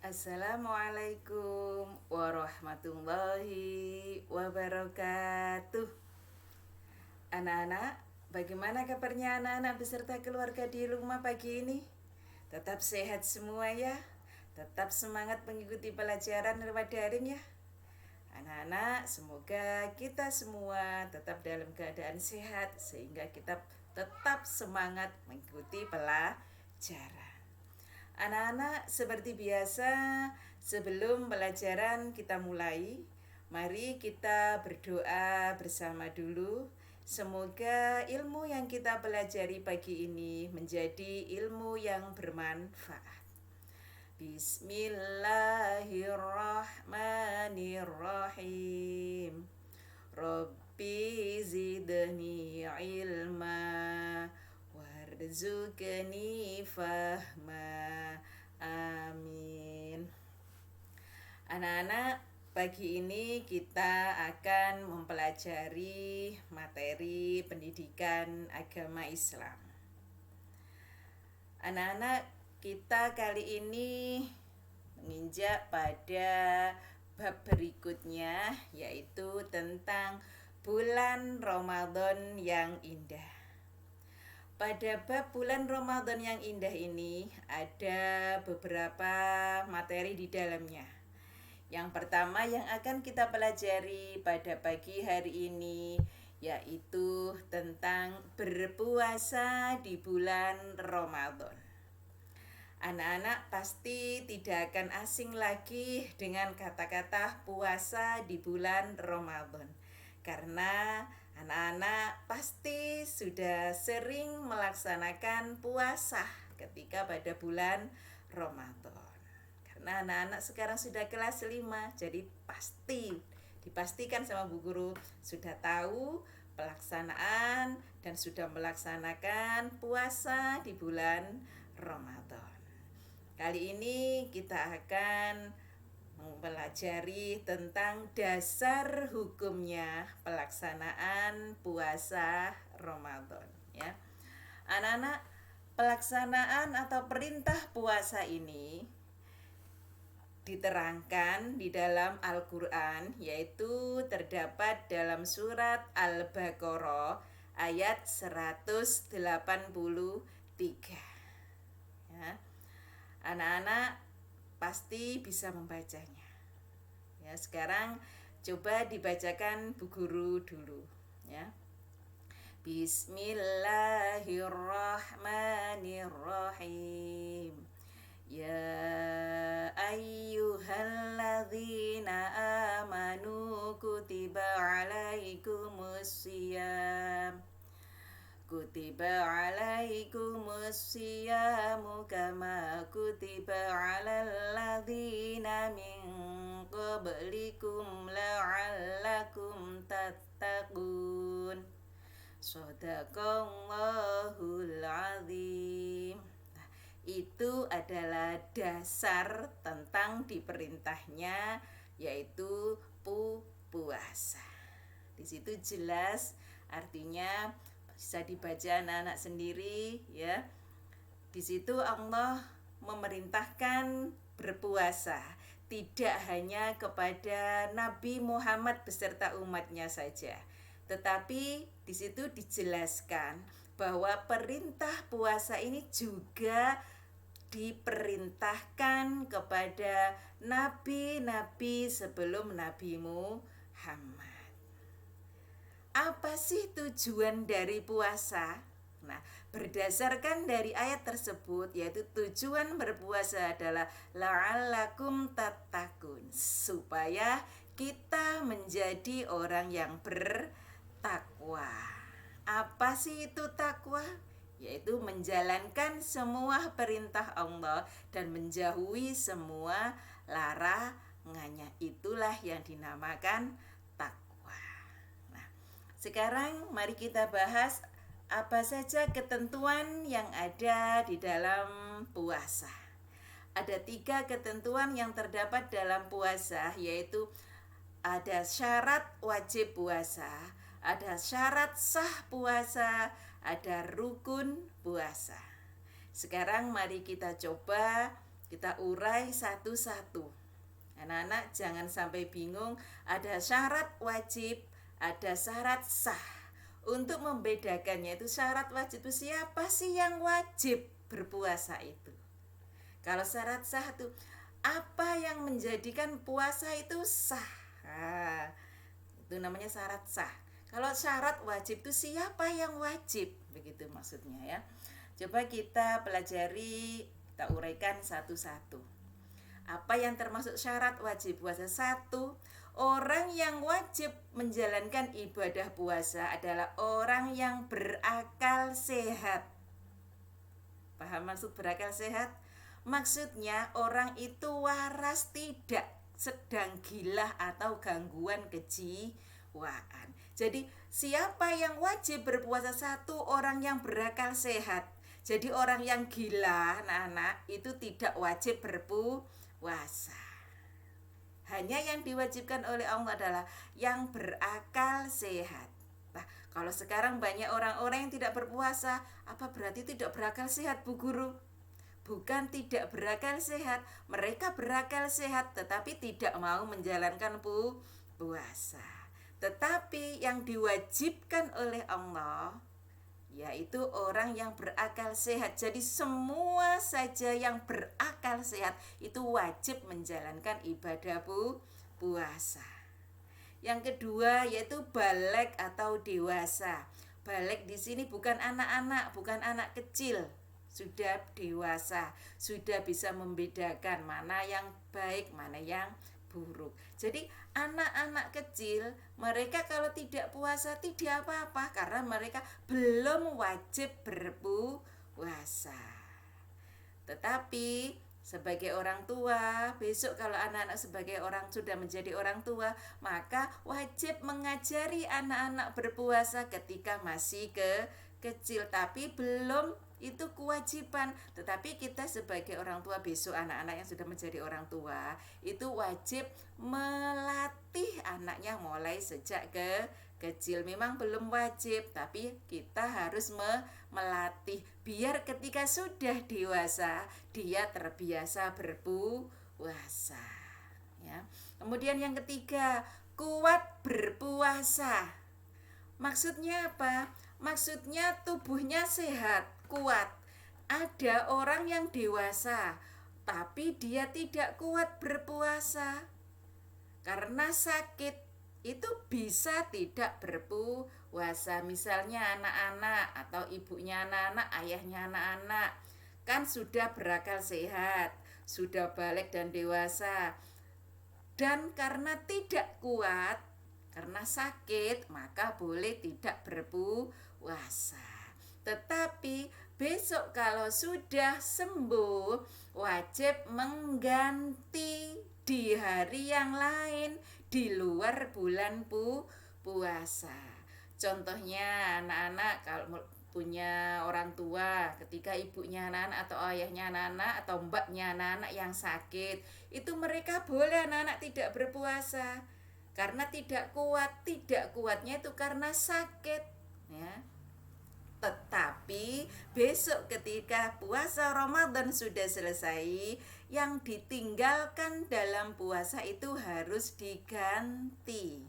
Assalamualaikum warahmatullahi wabarakatuh. Anak-anak, bagaimana kabarnya anak-anak beserta keluarga di rumah pagi ini? Tetap sehat semua ya. Tetap semangat mengikuti pelajaran lewat daring ya. Anak-anak, semoga kita semua tetap dalam keadaan sehat sehingga kita tetap semangat mengikuti pelajaran. Anak-anak, seperti biasa, sebelum pelajaran kita mulai, mari kita berdoa bersama dulu. Semoga ilmu yang kita pelajari pagi ini menjadi ilmu yang bermanfaat. Bismillahirrahmanirrahim. Rabbi zidni ilma warzuqni fahma. Amin. Anak-anak, pagi ini kita akan mempelajari materi pendidikan agama Islam. Anak-anak, kita kali ini menginjak pada bab berikutnya, yaitu tentang bulan Ramadan yang indah. Pada bab bulan Ramadan yang indah ini ada beberapa materi di dalamnya. Yang pertama yang akan kita pelajari pada pagi hari ini yaitu tentang berpuasa di bulan Ramadan. Anak-anak pasti tidak akan asing lagi dengan kata-kata puasa di bulan Ramadan. Karena anak-anak pasti sudah sering melaksanakan puasa ketika pada bulan Ramadan. Karena anak-anak sekarang sudah kelas 5, jadi dipastikan sama Bu Guru sudah tahu pelaksanaan dan sudah melaksanakan puasa di bulan Ramadan. Kali ini kita akan mempelajari tentang dasar hukumnya pelaksanaan puasa Ramadan ya. Anak-anak, pelaksanaan atau perintah puasa ini diterangkan di dalam Al-Qur'an, yaitu terdapat dalam surat Al-Baqarah ayat 183 ya. Anak-anak pasti bisa membacanya. Ya, sekarang coba dibacakan Bu Guru dulu ya. Bismillahirrahmanirrahim. Ya ayyuhalladzina amanu kutiba alaikumusiyam Kutiba alaikumus siyamu kama kutiba alal ladzina min qablikum la'allakum tattaqun. Shadaqallahul azim. Nah, itu adalah dasar tentang diperintahnya yaitu puasa. Di situ jelas artinya, bisa dibaca anak-anak sendiri ya. Di situ Allah memerintahkan berpuasa tidak hanya kepada Nabi Muhammad beserta umatnya saja, tetapi di situ dijelaskan bahwa perintah puasa ini juga diperintahkan kepada nabi-nabi sebelum Nabi Muhammad. Apa sih tujuan dari puasa? Nah, berdasarkan dari ayat tersebut, yaitu tujuan berpuasa adalah la'allakum tattaqun, supaya kita menjadi orang yang bertakwa. Apa sih itu takwa? Yaitu menjalankan semua perintah Allah dan menjauhi semua larangannya. Itulah yang dinamakan takwa. Sekarang mari kita bahas apa saja ketentuan yang ada di dalam puasa. Ada 3 ketentuan yang terdapat dalam puasa, yaitu ada syarat wajib puasa, ada syarat sah puasa, ada rukun puasa. Sekarang mari kita coba Kita urai satu-satu. Anak-anak jangan sampai bingung, ada syarat wajib, ada syarat sah. Untuk membedakannya itu syarat wajib itu siapa sih yang wajib berpuasa itu? Kalau syarat sah itu apa yang menjadikan puasa itu sah? Nah, itu namanya syarat sah. Kalau syarat wajib itu siapa yang wajib? Begitu maksudnya ya. Coba kita pelajari, kita uraikan satu-satu. Apa yang termasuk syarat wajib puasa? Satu, orang yang wajib menjalankan ibadah puasa adalah orang yang berakal sehat. Paham maksud berakal sehat? Maksudnya orang itu waras, tidak sedang gila atau gangguan kejiwaan. Jadi siapa yang wajib berpuasa? Satu, orang yang berakal sehat. Jadi orang yang gila, anak-anak, itu tidak wajib berpuasa. Hanya yang diwajibkan oleh Allah adalah yang berakal sehat. Nah, kalau sekarang banyak orang-orang yang tidak berpuasa, apa berarti tidak berakal sehat, Bu Guru? Bukan tidak berakal sehat, mereka berakal sehat tetapi tidak mau menjalankan puasa. Tetapi yang diwajibkan oleh Allah yaitu orang yang berakal sehat. Jadi semua saja yang berakal sehat itu wajib menjalankan ibadah puasa. Yang kedua yaitu baligh atau dewasa. Baligh di sini bukan anak-anak, bukan anak kecil, sudah dewasa, sudah bisa membedakan mana yang baik, mana yang buruk. Jadi anak-anak kecil mereka kalau tidak puasa tidak apa-apa karena mereka belum wajib berpuasa. Tetapi sebagai orang tua, besok kalau anak-anak sebagai orang sudah menjadi orang tua, maka wajib mengajari anak-anak berpuasa ketika masih kecil, tapi belum itu kewajiban. Tetapi kita sebagai orang tua besok anak-anak yang sudah menjadi orang tua itu wajib melatih anaknya mulai sejak kecil. Memang belum wajib, tapi kita harus melatih biar ketika sudah dewasa dia terbiasa berpuasa ya. Kemudian yang ketiga, kuat berpuasa. Maksudnya apa? Maksudnya tubuhnya sehat, kuat. Ada orang yang dewasa tapi dia tidak kuat berpuasa karena sakit, itu bisa tidak berpuasa. Misalnya anak-anak atau ibunya anak-anak, ayahnya anak-anak kan sudah berakal sehat, sudah balik dan dewasa, dan karena tidak kuat, karena sakit, maka boleh tidak berpuasa. Tetapi besok kalau sudah sembuh, wajib mengganti di hari yang lain di luar bulan puasa. Contohnya anak-anak kalau punya orang tua, ketika ibunya anak-anak atau ayahnya anak-anak atau mbaknya anak-anak yang sakit, itu mereka boleh anak-anak tidak berpuasa karena tidak kuat. Tidak kuatnya itu karena sakit ya. Tetapi besok ketika puasa Ramadan sudah selesai, yang ditinggalkan dalam puasa itu harus diganti.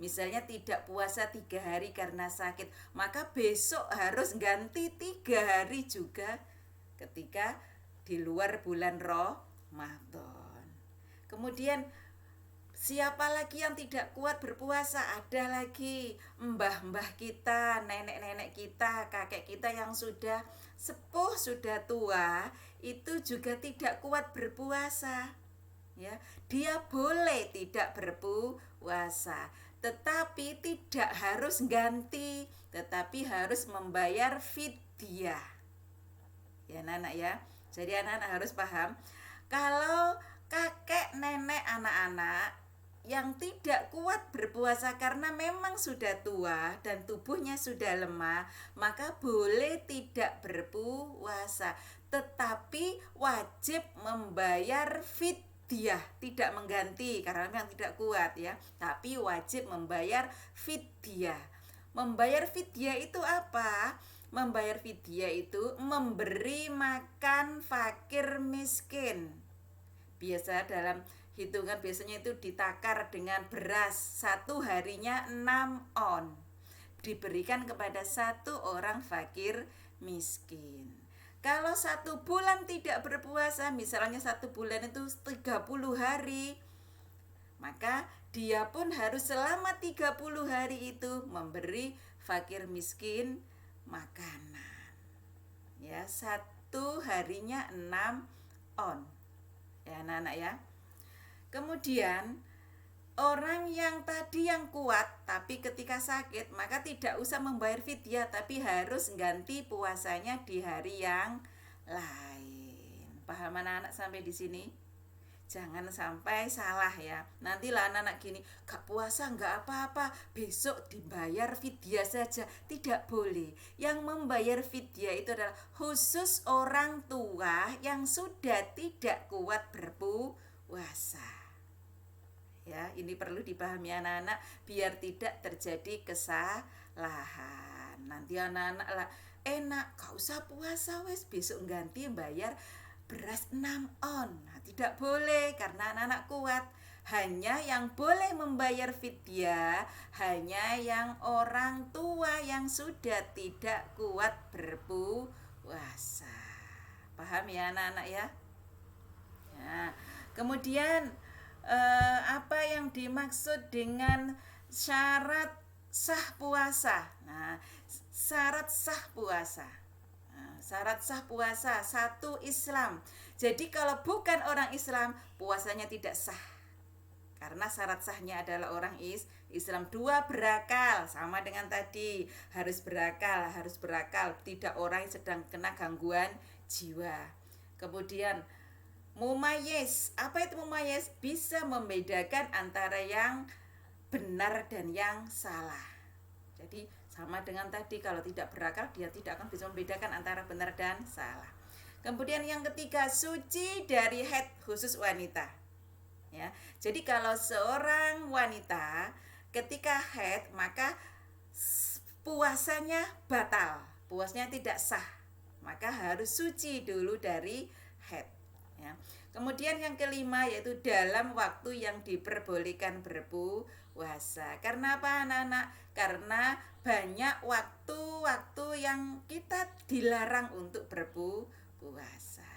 Misalnya tidak puasa 3 hari karena sakit, maka besok harus ganti 3 hari juga ketika di luar bulan Ramadan. Kemudian siapa lagi yang tidak kuat berpuasa? Ada lagi mbah-mbah kita, nenek-nenek kita, kakek kita yang sudah sepuh, sudah tua, itu juga tidak kuat berpuasa. Ya, dia boleh tidak berpuasa, tetapi tidak harus ganti, tetapi harus membayar fidyah. Ya anak-anak ya. Jadi anak-anak harus paham, kalau kakek, nenek, anak-anak yang tidak kuat berpuasa karena memang sudah tua dan tubuhnya sudah lemah, maka boleh tidak berpuasa, tetapi wajib membayar fidyah, tidak mengganti karena memang tidak kuat ya, tapi wajib membayar fidyah. Membayar fidyah itu apa? membayar fidyah itu memberi makan fakir miskin. Biasa dalam hitungan biasanya itu ditakar dengan beras, satu harinya 6 on. Diberikan kepada satu orang fakir miskin. Kalau 1 bulan tidak berpuasa, misalnya 1 bulan itu 30 hari, maka dia pun harus selama 30 hari itu memberi fakir miskin makanan. Ya, satu harinya 6 on. Ya, anak-anak ya. Kemudian orang yang tadi yang kuat tapi ketika sakit maka tidak usah membayar fidyah, tapi harus ganti puasanya di hari yang lain. Paham anak-anak sampai di sini? Jangan sampai salah ya. Nantilah anak-anak gini, gak puasa gak apa-apa, besok dibayar fidyah saja. Tidak boleh. Yang membayar fidyah itu adalah khusus orang tua yang sudah tidak kuat berpuasa. Ya, ini perlu dipahami anak-anak biar tidak terjadi kesalahan. Nanti anak-anak lah enak, gak usah puasa wes, besok ganti bayar beras 6 on. Nah, tidak boleh karena anak-anak kuat. Hanya yang boleh membayar fidyah hanya yang orang tua yang sudah tidak kuat berpuasa. Paham ya anak-anak ya? Nah, kemudian apa yang dimaksud dengan syarat sah puasa? Nah, syarat sah puasa. Syarat sah puasa, 1, Islam. Jadi kalau bukan orang Islam, puasanya tidak sah. Karena syarat sahnya adalah orang Islam. 2, berakal. Sama dengan tadi, harus berakal. Tidak orang yang sedang kena gangguan jiwa. Kemudian mumayyiz. Apa itu mumayyiz? Bisa membedakan antara yang benar dan yang salah. Jadi sama dengan tadi, kalau tidak berakal dia tidak akan bisa membedakan antara benar dan salah. Kemudian yang ketiga, suci dari haid khusus wanita. Ya. Jadi kalau seorang wanita ketika haid maka puasanya batal, puasanya tidak sah. Maka harus suci dulu dari haid. Ya. Kemudian yang kelima yaitu dalam waktu yang diperbolehkan berpuasa. Karena apa anak-anak? Karena banyak waktu-waktu yang kita dilarang untuk berpuasa.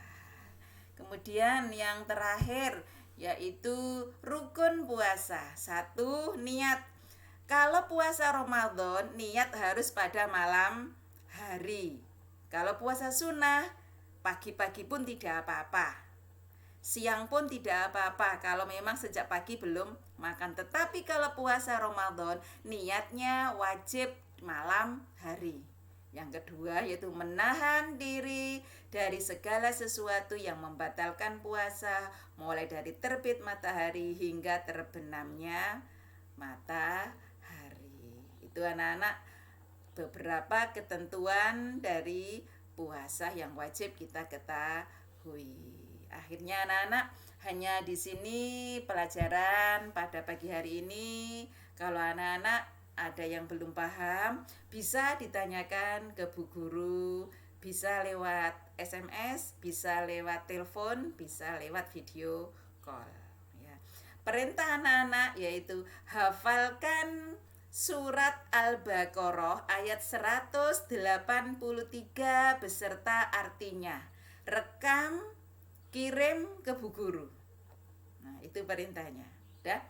Kemudian yang terakhir yaitu rukun puasa. 1, niat. Kalau puasa Ramadan, niat harus pada malam hari. Kalau puasa sunnah, pagi-pagi pun tidak apa-apa, siang pun tidak apa-apa kalau memang sejak pagi belum makan. Tetapi kalau puasa Ramadan, niatnya wajib malam hari. Yang kedua yaitu menahan diri dari segala sesuatu yang membatalkan puasa, mulai dari terbit matahari hingga terbenamnya matahari. Itu anak-anak beberapa ketentuan dari puasa yang wajib kita ketahui. Akhirnya anak-anak, hanya di sini pelajaran pada pagi hari ini. Kalau anak-anak ada yang belum paham, bisa ditanyakan ke Bu Guru, bisa lewat SMS, bisa lewat telepon, bisa lewat video call. Ya. Perintah anak-anak yaitu hafalkan surat Al-Baqarah ayat 183 beserta artinya. Rekam, kirim ke Bu Guru. Nah, itu perintahnya. Udah.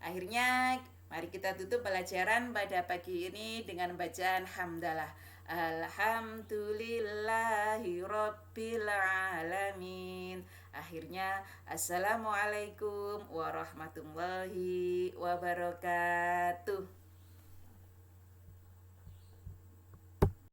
Akhirnya mari kita tutup pelajaran pada pagi ini dengan bacaan hamdalah. Alhamdulillahi Rabbil Alamin. Akhirnya assalamualaikum warahmatullahi wabarakatuh.